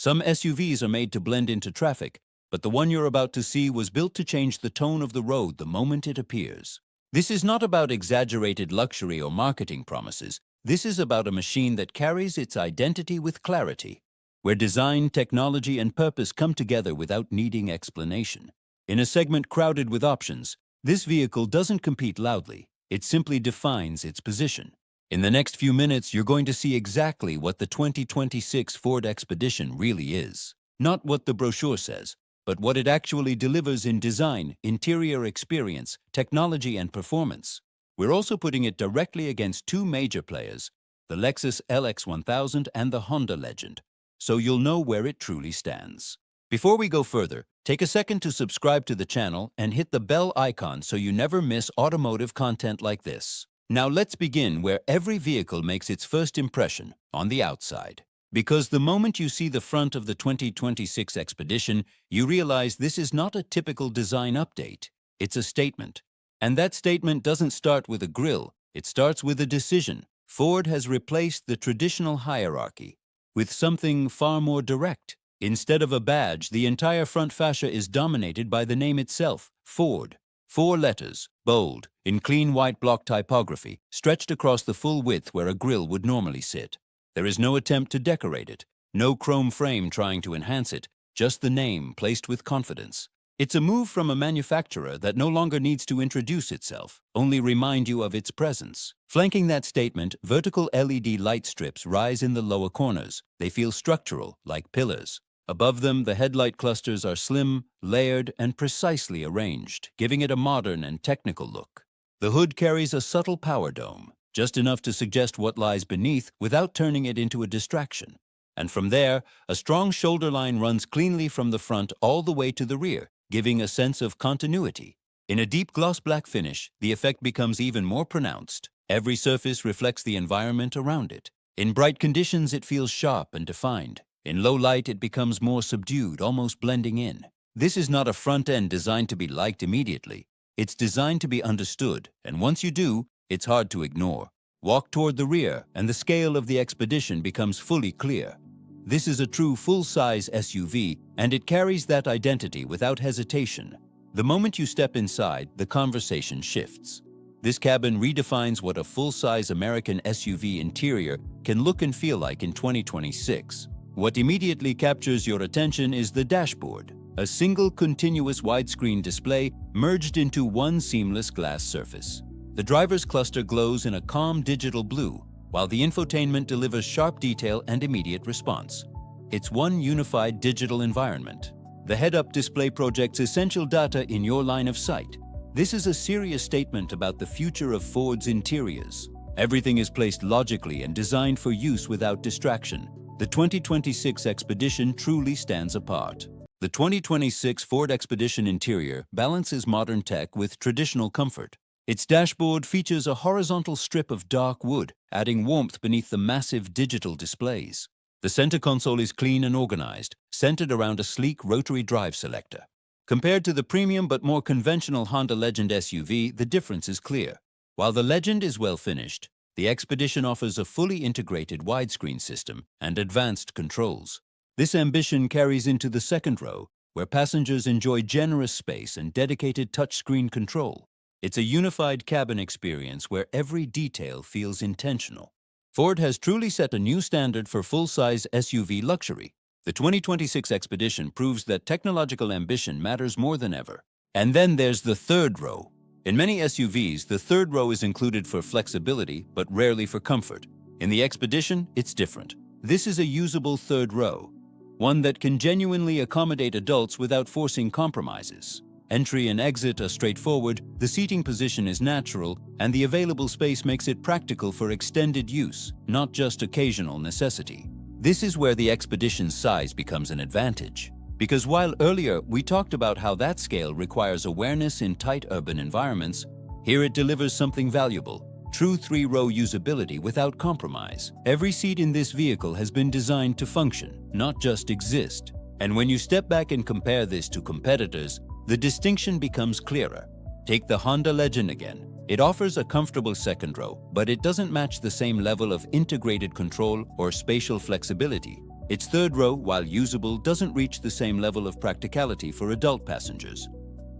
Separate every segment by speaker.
Speaker 1: Some SUVs are made to blend into traffic, but the one you're about to see was built to change the tone of the road the moment it appears. This is not about exaggerated luxury or marketing promises. This is about a machine that carries its identity with clarity, where design, technology, and purpose come together without needing explanation. In a segment crowded with options, this vehicle doesn't compete loudly. It simply defines its position. In the next few minutes, you're going to see exactly what the 2026 Ford Expedition really is. Not what the brochure says, but what it actually delivers in design, interior experience, technology, and performance. We're also putting it directly against two major players, the Lexus LX1000 and the Honda Legend, so you'll know where it truly stands. Before we go further, take a second to subscribe to the channel and hit the bell icon so you never miss automotive content like this. Now let's begin where every vehicle makes its first impression, on the outside. Because the moment you see the front of the 2026 Expedition, you realize this is not a typical design update. It's a statement. And that statement doesn't start with a grille, it starts with a decision. Ford has replaced the traditional hierarchy with something far more direct. Instead of a badge, the entire front fascia is dominated by the name itself, Ford. 4 letters, bold, in clean white block typography, stretched across the full width where a grille would normally sit. There is no attempt to decorate it, no chrome frame trying to enhance it, just the name placed with confidence. It's a move from a manufacturer that no longer needs to introduce itself, only remind you of its presence. Flanking that statement, vertical LED light strips rise in the lower corners. They feel structural, like pillars. Above them, the headlight clusters are slim, layered, and precisely arranged, giving it a modern and technical look. The hood carries a subtle power dome, just enough to suggest what lies beneath without turning it into a distraction. And from there, a strong shoulder line runs cleanly from the front all the way to the rear, giving a sense of continuity. In a deep gloss black finish, the effect becomes even more pronounced. Every surface reflects the environment around it. In bright conditions, it feels sharp and defined. In low light, it becomes more subdued, almost blending in. This is not a front end designed to be liked immediately. It's designed to be understood, and once you do, it's hard to ignore. Walk toward the rear, and the scale of the Expedition becomes fully clear. This is a true full-size SUV, and it carries that identity without hesitation. The moment you step inside, the conversation shifts. This cabin redefines what a full-size American SUV interior can look and feel like in 2026. What immediately captures your attention is the dashboard, a single continuous widescreen display merged into one seamless glass surface. The driver's cluster glows in a calm digital blue, while the infotainment delivers sharp detail and immediate response. It's one unified digital environment. The head-up display projects essential data in your line of sight. This is a serious statement about the future of Ford's interiors. Everything is placed logically and designed for use without distraction. The 2026 Expedition truly stands apart. The 2026 Ford Expedition interior balances modern tech with traditional comfort. Its dashboard features a horizontal strip of dark wood, adding warmth beneath the massive digital displays. The center console is clean and organized, centered around a sleek rotary drive selector. Compared to the premium but more conventional Honda Legend SUV, the difference is clear. While the Legend is well finished, the Expedition offers a fully integrated widescreen system and advanced controls. This ambition carries into the second row, where passengers enjoy generous space and dedicated touchscreen control. It's a unified cabin experience where every detail feels intentional. Ford has truly set a new standard for full-size SUV luxury. The 2026 Expedition proves that technological ambition matters more than ever. And then there's the third row. In many SUVs, the third row is included for flexibility, but rarely for comfort. In the Expedition, it's different. This is a usable third row, one that can genuinely accommodate adults without forcing compromises. Entry and exit are straightforward, the seating position is natural, and the available space makes it practical for extended use, not just occasional necessity. This is where the Expedition's size becomes an advantage. Because while earlier we talked about how that scale requires awareness in tight urban environments, here it delivers something valuable, true 3-row usability without compromise. Every seat in this vehicle has been designed to function, not just exist. And when you step back and compare this to competitors, the distinction becomes clearer. Take the Honda Legend again. It offers a comfortable second row, but it doesn't match the same level of integrated control or spatial flexibility. Its third row, while usable, doesn't reach the same level of practicality for adult passengers.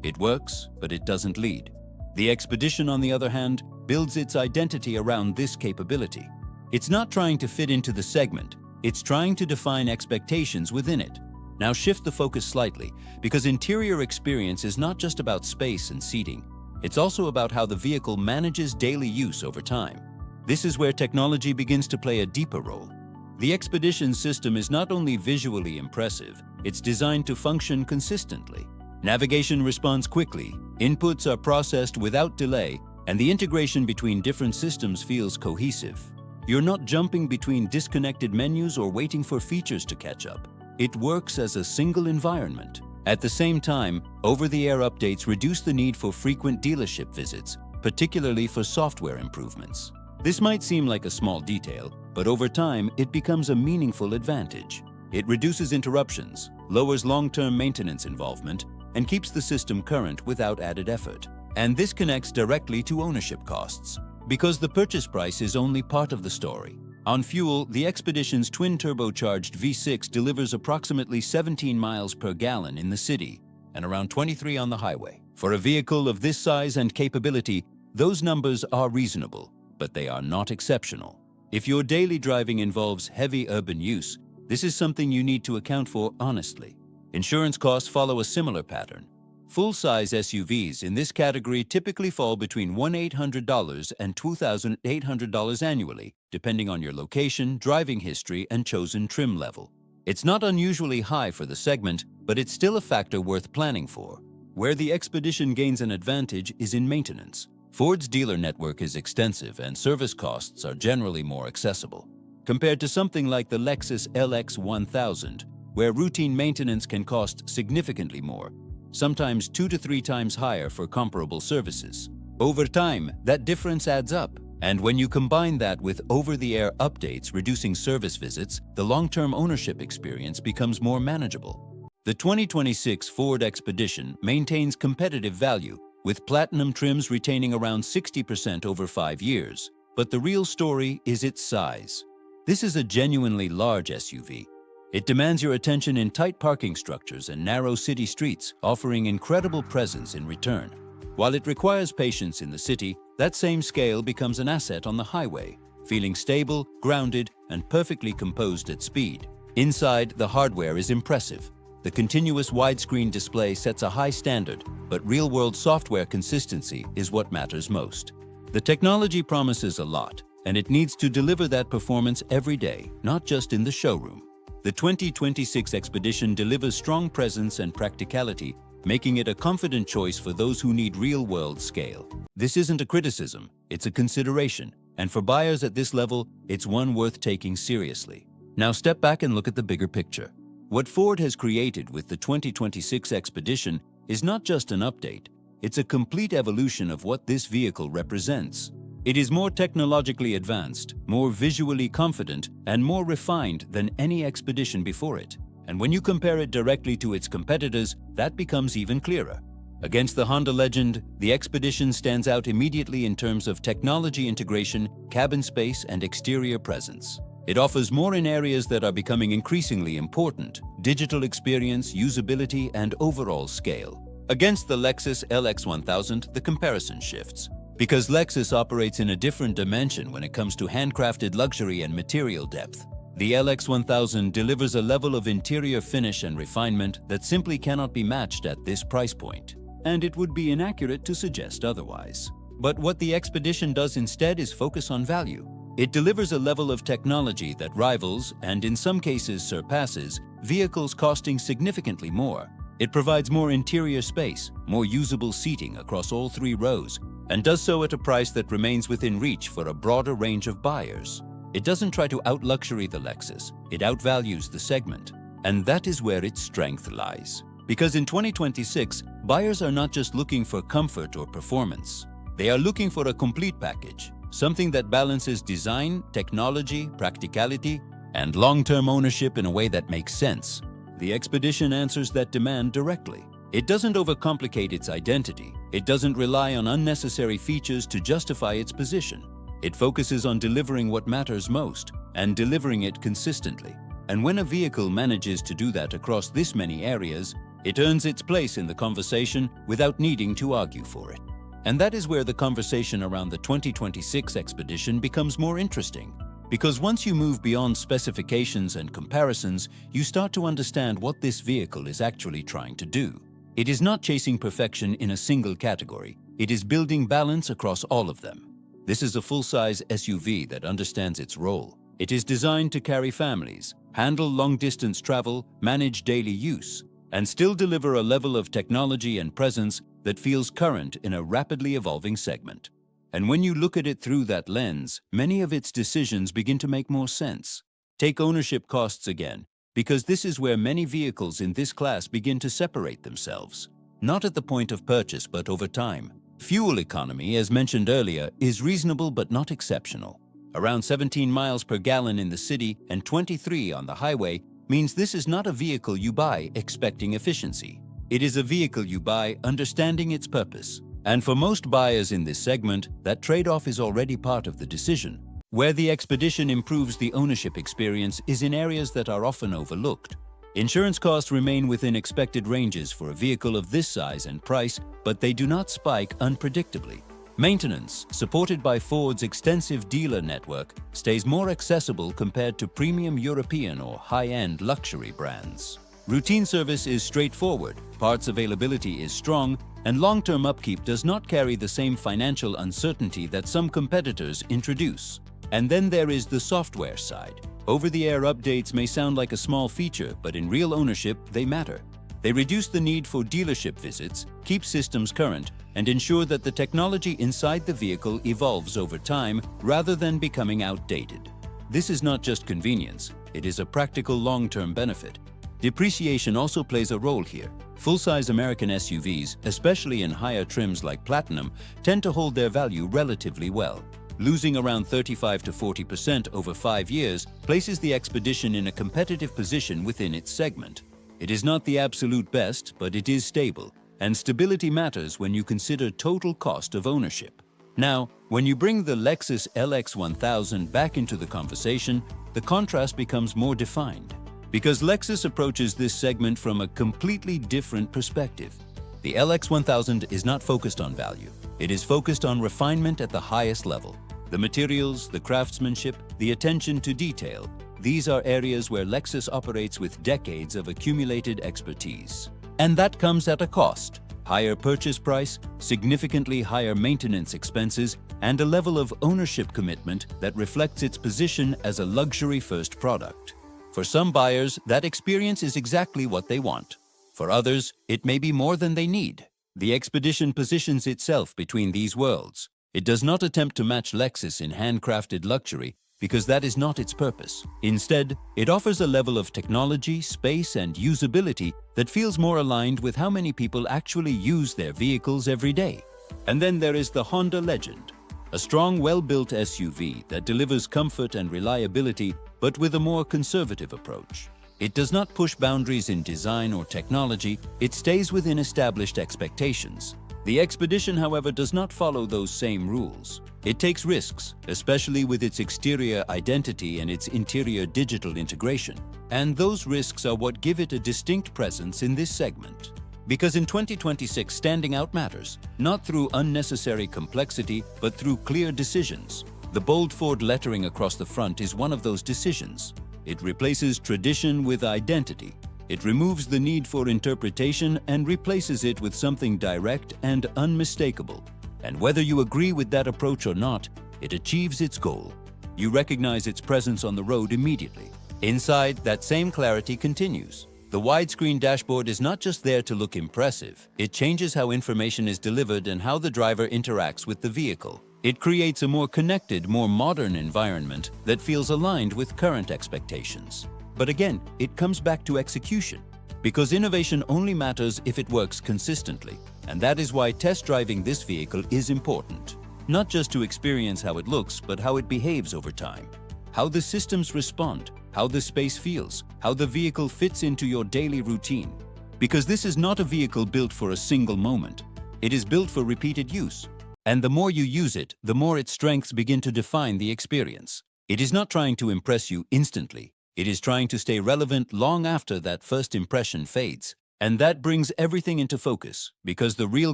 Speaker 1: It works, but it doesn't lead. The Expedition, on the other hand, builds its identity around this capability. It's not trying to fit into the segment, it's trying to define expectations within it. Now shift the focus slightly, because interior experience is not just about space and seating. It's also about how the vehicle manages daily use over time. This is where technology begins to play a deeper role. The Expedition system is not only visually impressive, it's designed to function consistently. Navigation responds quickly, inputs are processed without delay, and the integration between different systems feels cohesive. You're not jumping between disconnected menus or waiting for features to catch up. It works as a single environment. At the same time, over-the-air updates reduce the need for frequent dealership visits, particularly for software improvements. This might seem like a small detail, but over time, it becomes a meaningful advantage. It reduces interruptions, lowers long-term maintenance involvement, and keeps the system current without added effort. And this connects directly to ownership costs, because the purchase price is only part of the story. On fuel, the Expedition's twin-turbocharged V6 delivers approximately 17 miles per gallon in the city and around 23 on the highway. For a vehicle of this size and capability, those numbers are reasonable, but they are not exceptional. If your daily driving involves heavy urban use, this is something you need to account for honestly. Insurance costs follow a similar pattern. Full-size SUVs in this category typically fall between $1,800 and $2,800 annually, depending on your location, driving history, and chosen trim level. It's not unusually high for the segment, but it's still a factor worth planning for. Where the Expedition gains an advantage is in maintenance. Ford's dealer network is extensive and service costs are generally more accessible, compared to something like the Lexus LX1000, where routine maintenance can cost significantly more, sometimes 2 to 3 times higher for comparable services. Over time, that difference adds up, and when you combine that with over-the-air updates reducing service visits, the long-term ownership experience becomes more manageable. The 2026 Ford Expedition maintains competitive value, with platinum trims retaining around 60% over 5 years. But the real story is its size. This is a genuinely large SUV. It demands your attention in tight parking structures and narrow city streets, offering incredible presence in return. While it requires patience in the city, that same scale becomes an asset on the highway, feeling stable, grounded, and perfectly composed at speed. Inside, the hardware is impressive. The continuous widescreen display sets a high standard, but real-world software consistency is what matters most. The technology promises a lot, and it needs to deliver that performance every day, not just in the showroom. The 2026 Expedition delivers strong presence and practicality, making it a confident choice for those who need real-world scale. This isn't a criticism, it's a consideration, and for buyers at this level, it's one worth taking seriously. Now step back and look at the bigger picture. What Ford has created with the 2026 Expedition is not just an update, it's a complete evolution of what this vehicle represents. It is more technologically advanced, more visually confident, and more refined than any Expedition before it. And when you compare it directly to its competitors, that becomes even clearer. Against the Honda Legend, the Expedition stands out immediately in terms of technology integration, cabin space, and exterior presence. It offers more in areas that are becoming increasingly important: digital experience, usability, and overall scale. Against the Lexus LX1000, the comparison shifts. Because Lexus operates in a different dimension when it comes to handcrafted luxury and material depth, the LX1000 delivers a level of interior finish and refinement that simply cannot be matched at this price point. And it would be inaccurate to suggest otherwise. But what the Expedition does instead is focus on value. It delivers a level of technology that rivals, and in some cases surpasses, vehicles costing significantly more. It provides more interior space, more usable seating across all 3 rows, and does so at a price that remains within reach for a broader range of buyers. It doesn't try to out-luxury the Lexus, it outvalues the segment. And that is where its strength lies. Because in 2026, buyers are not just looking for comfort or performance. They are looking for a complete package, something that balances design, technology, practicality, and long-term ownership in a way that makes sense. The Expedition answers that demand directly. It doesn't overcomplicate its identity. It doesn't rely on unnecessary features to justify its position. It focuses on delivering what matters most, and delivering it consistently. And when a vehicle manages to do that across this many areas, it earns its place in the conversation without needing to argue for it. And that is where the conversation around the 2026 Expedition becomes more interesting. Because once you move beyond specifications and comparisons, you start to understand what this vehicle is actually trying to do. It is not chasing perfection in a single category. It is building balance across all of them. This is a full-size SUV that understands its role. It is designed to carry families, handle long-distance travel, manage daily use, and still deliver a level of technology and presence that feels current in a rapidly evolving segment. And when you look at it through that lens, many of its decisions begin to make more sense. Take ownership costs again, because this is where many vehicles in this class begin to separate themselves. Not at the point of purchase, but over time. Fuel economy, as mentioned earlier, is reasonable but not exceptional. Around 17 miles per gallon in the city and 23 on the highway means this is not a vehicle you buy expecting efficiency. It is a vehicle you buy understanding its purpose. And for most buyers in this segment, that trade-off is already part of the decision. Where the Expedition improves the ownership experience is in areas that are often overlooked. Insurance costs remain within expected ranges for a vehicle of this size and price, but they do not spike unpredictably. Maintenance, supported by Ford's extensive dealer network, stays more accessible compared to premium European or high-end luxury brands. Routine service is straightforward, parts availability is strong, and long-term upkeep does not carry the same financial uncertainty that some competitors introduce. And then there is the software side. Over-the-air updates may sound like a small feature, but in real ownership, they matter. They reduce the need for dealership visits, keep systems current, and ensure that the technology inside the vehicle evolves over time rather than becoming outdated. This is not just convenience, it is a practical long-term benefit. Depreciation also plays a role here. Full-size American SUVs, especially in higher trims like Platinum, tend to hold their value relatively well. Losing around 35 to 40% over 5 years places the Expedition in a competitive position within its segment. It is not the absolute best, but it is stable, and stability matters when you consider total cost of ownership. Now, when you bring the Lexus LX1000 back into the conversation, the contrast becomes more defined. Because Lexus approaches this segment from a completely different perspective. The LX1000 is not focused on value. It is focused on refinement at the highest level. The materials, the craftsmanship, the attention to detail, these are areas where Lexus operates with decades of accumulated expertise. And that comes at a cost. Higher purchase price, significantly higher maintenance expenses, and a level of ownership commitment that reflects its position as a luxury-first product. For some buyers, that experience is exactly what they want. For others, it may be more than they need. The Expedition positions itself between these worlds. It does not attempt to match Lexus in handcrafted luxury because that is not its purpose. Instead, it offers a level of technology, space, and usability that feels more aligned with how many people actually use their vehicles every day. And then there is the Honda Legend, a strong, well-built SUV that delivers comfort and reliability, but with a more conservative approach. It does not push boundaries in design or technology, it stays within established expectations. The Expedition, however, does not follow those same rules. It takes risks, especially with its exterior identity and its interior digital integration. And those risks are what give it a distinct presence in this segment. Because in 2026, standing out matters, not through unnecessary complexity, but through clear decisions. The bold Ford lettering across the front is one of those decisions. It replaces tradition with identity. It removes the need for interpretation and replaces it with something direct and unmistakable. And whether you agree with that approach or not, it achieves its goal. You recognize its presence on the road immediately. Inside, that same clarity continues. The widescreen dashboard is not just there to look impressive. It changes how information is delivered and how the driver interacts with the vehicle. It creates a more connected, more modern environment that feels aligned with current expectations. But again, it comes back to execution, because innovation only matters if it works consistently. And that is why test driving this vehicle is important. Not just to experience how it looks, but how it behaves over time. How the systems respond, how the space feels, how the vehicle fits into your daily routine. Because this is not a vehicle built for a single moment. It is built for repeated use. And the more you use it, the more its strengths begin to define the experience. It is not trying to impress you instantly. It is trying to stay relevant long after that first impression fades. And that brings everything into focus, because the real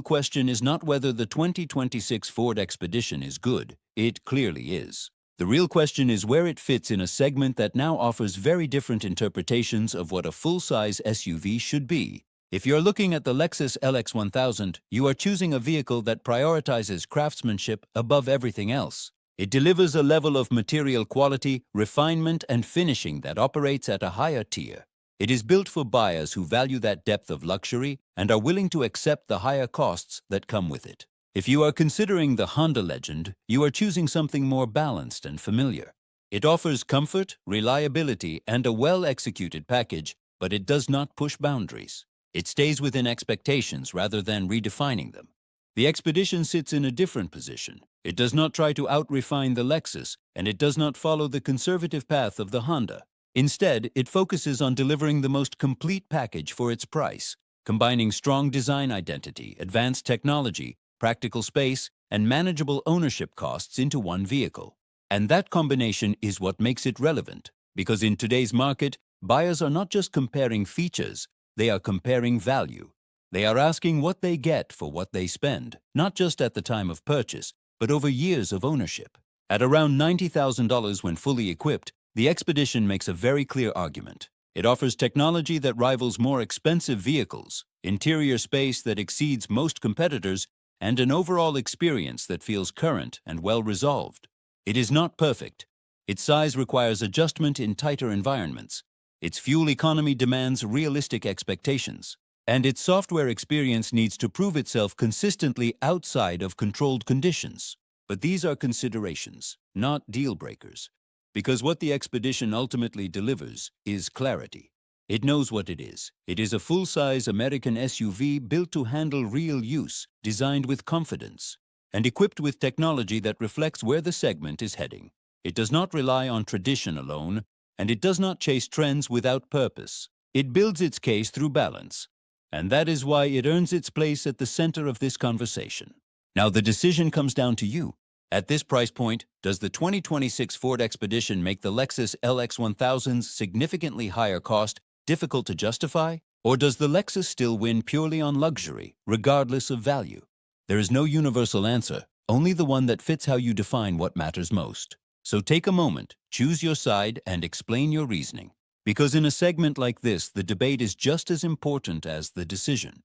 Speaker 1: question is not whether the 2026 Ford Expedition is good. It clearly is. The real question is where it fits in a segment that now offers very different interpretations of what a full-size SUV should be. If you're looking at the Lexus LX1000, you are choosing a vehicle that prioritizes craftsmanship above everything else. It delivers a level of material quality, refinement, and finishing that operates at a higher tier. It is built for buyers who value that depth of luxury and are willing to accept the higher costs that come with it. If you are considering the Honda Legend, you are choosing something more balanced and familiar. It offers comfort, reliability, and a well-executed package, but it does not push boundaries. It stays within expectations rather than redefining them. The Expedition sits in a different position. It does not try to out-refine the Lexus, and it does not follow the conservative path of the Honda. Instead, it focuses on delivering the most complete package for its price, combining strong design identity, advanced technology, practical space, and manageable ownership costs into one vehicle. And that combination is what makes it relevant, because in today's market, buyers are not just comparing features, they are comparing value. They are asking what they get for what they spend, not just at the time of purchase, but over years of ownership. At around $90,000 when fully equipped, the Expedition makes a very clear argument. It offers technology that rivals more expensive vehicles, interior space that exceeds most competitors, and an overall experience that feels current and well-resolved. It is not perfect. Its size requires adjustment in tighter environments. Its fuel economy demands realistic expectations. And its software experience needs to prove itself consistently outside of controlled conditions. But these are considerations, not deal-breakers. Because what the Expedition ultimately delivers is clarity. It knows what it is. It is a full-size American SUV built to handle real use, designed with confidence, and equipped with technology that reflects where the segment is heading. It does not rely on tradition alone, and it does not chase trends without purpose. It builds its case through balance, and that is why it earns its place at the center of this conversation. Now the decision comes down to you. At this price point, does the 2026 Ford Expedition make the Lexus LX1000's significantly higher cost difficult to justify? Or does the Lexus still win purely on luxury, regardless of value? There is no universal answer, only the one that fits how you define what matters most. So take a moment, choose your side, and explain your reasoning. Because in a segment like this, the debate is just as important as the decision.